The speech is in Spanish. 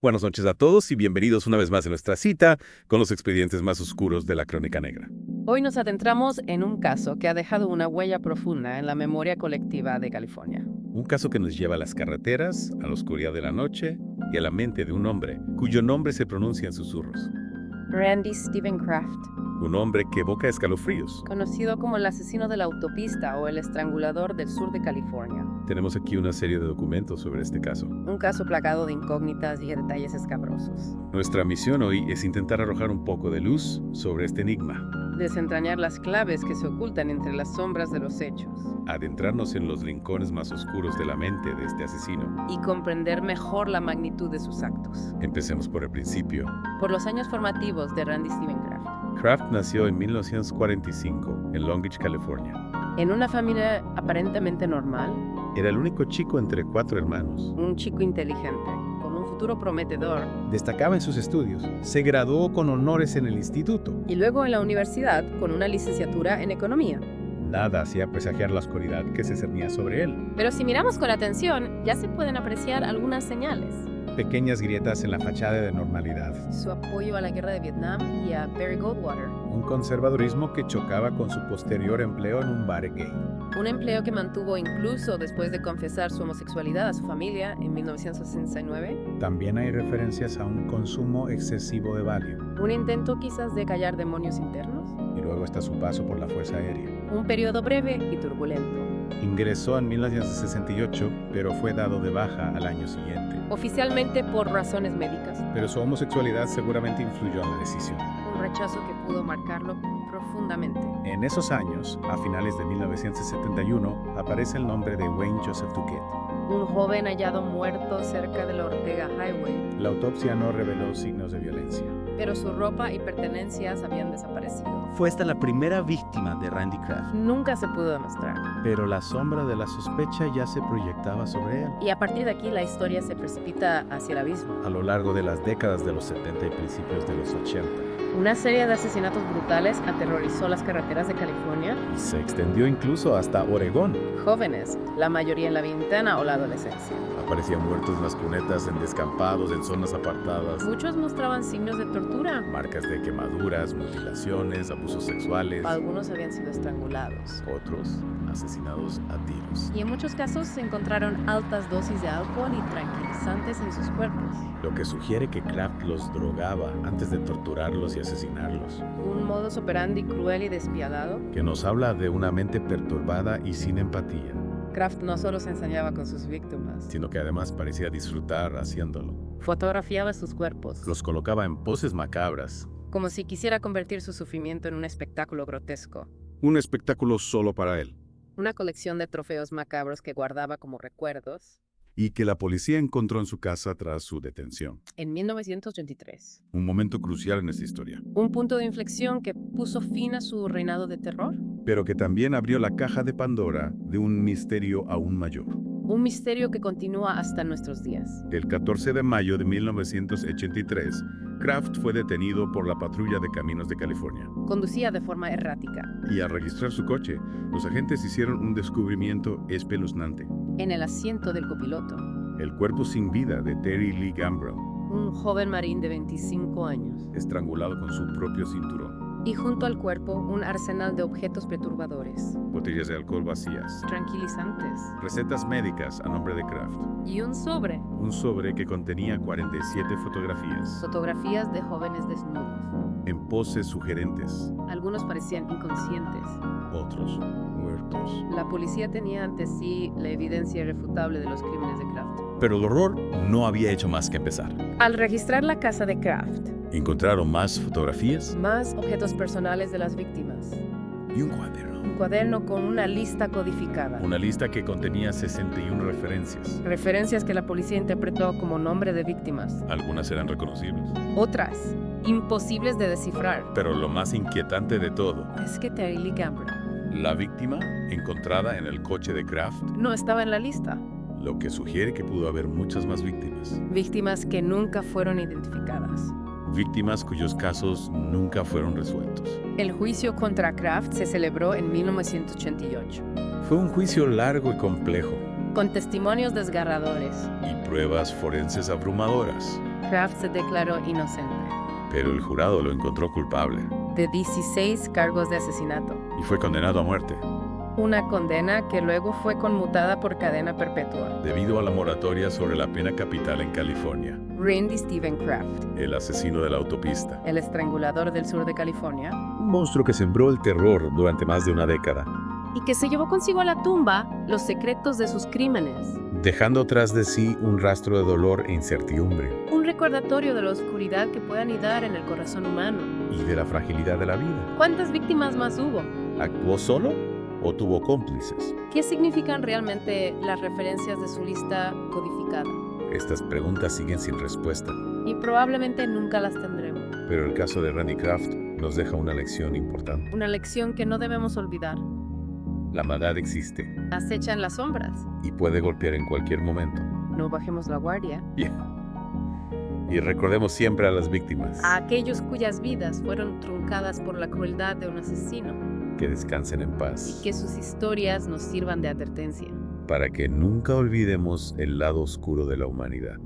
Buenas noches a todos y bienvenidos una vez más a nuestra cita con los expedientes más oscuros de la Crónica Negra. Hoy nos adentramos en un caso que ha dejado una huella profunda en la memoria colectiva de California. Un caso que nos lleva a las carreteras, a la oscuridad de la noche y a la mente de un hombre cuyo nombre se pronuncia en susurros. Randy Steven Kraft, Un hombre que evoca escalofríos. conocido como el asesino de la autopista o el estrangulador del sur de California. Tenemos aquí una serie de documentos sobre este caso. Un caso plagado de incógnitas y detalles escabrosos. Nuestra misión hoy es intentar arrojar un poco de luz sobre este enigma, Desentrañar las claves que se ocultan entre las sombras de los hechos. adentrarnos en los rincones más oscuros de la mente de este asesino. Y comprender mejor la magnitud de sus actos. Empecemos por el principio. Por los años formativos de Randy Steven Kraft. Kraft nació en 1945 en Long Beach, California. En una familia aparentemente normal, Era el único chico entre 4 hermanos. un chico inteligente, con un futuro prometedor, Destacaba en sus estudios. Se graduó con honores en el instituto. y luego en la universidad con una licenciatura en economía. Nada hacía presagiar la oscuridad que se cernía sobre él. Pero si miramos con atención, ya se pueden apreciar algunas señales. Pequeñas grietas en la fachada de normalidad. Su apoyo a la guerra de Vietnam y a Barry Goldwater. Un conservadurismo que chocaba con su posterior empleo en un bar gay. Un empleo que mantuvo incluso después de confesar su homosexualidad a su familia en 1969. También hay referencias a un consumo excesivo de Valium. Un intento quizás de callar demonios internos. Y luego está su paso por la Fuerza Aérea. Un periodo breve y turbulento. Ingresó en 1968, pero fue dado de baja al año siguiente. Oficialmente por razones médicas. Pero su homosexualidad seguramente influyó en la decisión. Un rechazo que pudo marcarlo profundamente. En esos años, a finales de 1971, aparece el nombre de Wayne Joseph Duquette. Un joven hallado muerto cerca de la Ortega Highway, La autopsia no reveló signos de violencia. pero su ropa y pertenencias habían desaparecido. Fue esta la primera víctima de Randy Kraft, Nunca se pudo demostrar. pero la sombra de la sospecha ya se proyectaba sobre él. Y a partir de aquí la historia se precipita hacia el abismo. A lo largo de las décadas de los 70 y principios de los 80, Una serie de asesinatos brutales aterrorizó las carreteras de California. y se extendió incluso hasta Oregón. Jóvenes, la mayoría en la veintena o la adolescencia. Aparecían muertos en las cunetas, en descampados, en zonas apartadas. Muchos mostraban signos de tortura. Marcas de quemaduras, mutilaciones, abusos sexuales. Algunos habían sido estrangulados. Otros asesinados a tiros. Y en muchos casos se encontraron altas dosis de alcohol y tranquilizantes en sus cuerpos. Lo que sugiere que Kraft los drogaba antes de torturarlos y asesinarlos. Un modus operandi cruel y despiadado. Que nos habla de una mente perturbada y sin empatía, Kraft no solo se ensañaba con sus víctimas, sino que además parecía disfrutar haciéndolo. fotografiaba sus cuerpos, Los colocaba en poses macabras. como si quisiera convertir su sufrimiento en un espectáculo grotesco. Un espectáculo solo para él. Una colección de trofeos macabros que guardaba como recuerdos. Y que la policía encontró en su casa tras su detención. En 1983, Un momento crucial en esta historia. un punto de inflexión que puso fin a su reinado de terror. Pero que también abrió la caja de Pandora de un misterio aún mayor. Un misterio que continúa hasta nuestros días. El 14 de mayo de 1983, Kraft fue detenido por la patrulla de caminos de California. Conducía de forma errática. Y al registrar su coche, los agentes hicieron un descubrimiento espeluznante. En el asiento del copiloto, El cuerpo sin vida de Terry Lee Gambrell, un joven marín de 25 años. estrangulado con su propio cinturón. Y junto al cuerpo, un arsenal de objetos perturbadores, Botellas de alcohol vacías. tranquilizantes Recetas médicas a nombre de Kraft. y un sobre. Un sobre que contenía 47 fotografías, Fotografías de jóvenes desnudos. en poses sugerentes, Algunos parecían inconscientes. otros muertos. La policía tenía ante sí la evidencia irrefutable de los crímenes de Kraft. Pero el horror no había hecho más que empezar. Al registrar la casa de Kraft, Encontraron más fotografías más objetos personales de las víctimas. y un cuaderno. Un cuaderno con una lista codificada. Una lista que contenía 61 referencias. Referencias que la policía interpretó como nombre de víctimas. Algunas eran reconocibles. Otras, imposibles de descifrar. Pero lo más inquietante de todo, Es que Terry Lee Gambrell la víctima encontrada en el coche de Kraft, no estaba en la lista. lo que sugiere que pudo haber muchas más víctimas. Víctimas que nunca fueron identificadas. Víctimas cuyos casos nunca fueron resueltos. El juicio contra Kraft se celebró en 1988, Fue un juicio largo y complejo, con testimonios desgarradores. y pruebas forenses abrumadoras. Kraft se declaró inocente pero el jurado lo encontró culpable de 16 cargos de asesinato. y fue condenado a muerte Una condena que luego fue conmutada por cadena perpetua. debido a la moratoria sobre la pena capital en California. Randy Stephen Kraft, El asesino de la autopista. el estrangulador del sur de California, Un monstruo que sembró el terror durante más de una década, y que se llevó consigo a la tumba los secretos de sus crímenes. dejando tras de sí un rastro de dolor e incertidumbre, Un recordatorio de la oscuridad que puede anidar en el corazón humano. y de la fragilidad de la vida. ¿Cuántas víctimas más hubo? ¿Actuó solo o tuvo cómplices? ¿Qué significan realmente las referencias de su lista codificada? Estas preguntas siguen sin respuesta, Y probablemente nunca las tendremos. pero el caso de Randy Kraft nos deja una lección importante. Una lección que no debemos olvidar. La maldad existe Acecha en las sombras. y puede golpear en cualquier momento. No bajemos la guardia. Y recordemos siempre a las víctimas. A aquellos cuyas vidas fueron truncadas por la crueldad de un asesino. Que descansen en Y paz, que sus historias nos sirvan de advertencia. para que nunca olvidemos el lado oscuro de la humanidad.